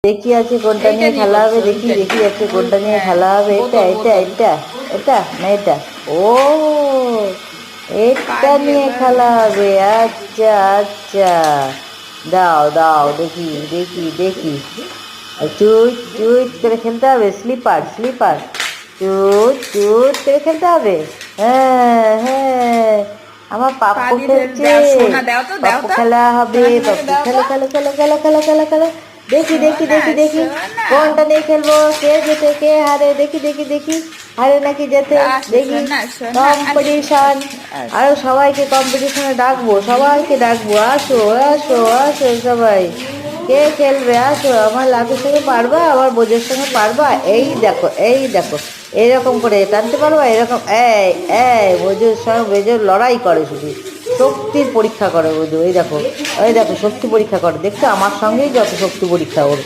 দেখি আছে কোনটা নিয়ে খেলা হবে, দেখি দেখি আছে কোনটা নিয়ে খেলা হবে। এটা এটা এটা এটা না এটা, ও এটা নিয়ে খেলা হবে। আচ্ছা আচ্ছা, দাও দাও দেখি দেখি দেখি। চুইট চুইট করে খেলতে হবে, স্লিপার স্লিপার, চুট চুট করে খেলতে হবে। হ্যাঁ হ্যাঁ, আমার পাপ্পু খেলছে, পাপ্পু খেলা হবে, পাপ্পু খেলো খেলো খেলো খেলো খেলো খেলো খেলো। দেখি দেখি দেখি দেখি কোনটা নিয়ে খেলবো, কে জেতে কে হারে, দেখি দেখি দেখি, হারে নাকি জেতে দেখি। কম্পিটিশন, আরো সবাইকে কম্পিটিশনে ডাকবো, সবাইকে ডাকবো, আসো আসো আসো সবাই, কে খেলবে আসো, আমার লাঠুর সঙ্গে পারবা, আমার বোঝের সঙ্গে পারবা। এই দেখো এই দেখো, এরকম করে টানতে পারবা, এরকম এই এই বোঝের সঙ্গে বেজোর লড়াই করে, শুধু শক্তির পরীক্ষা করে বোঝো। এই দেখো এই দেখো, শক্তি পরীক্ষা করে, দেখছো আমার সঙ্গেই যত শক্তি পরীক্ষা ওর।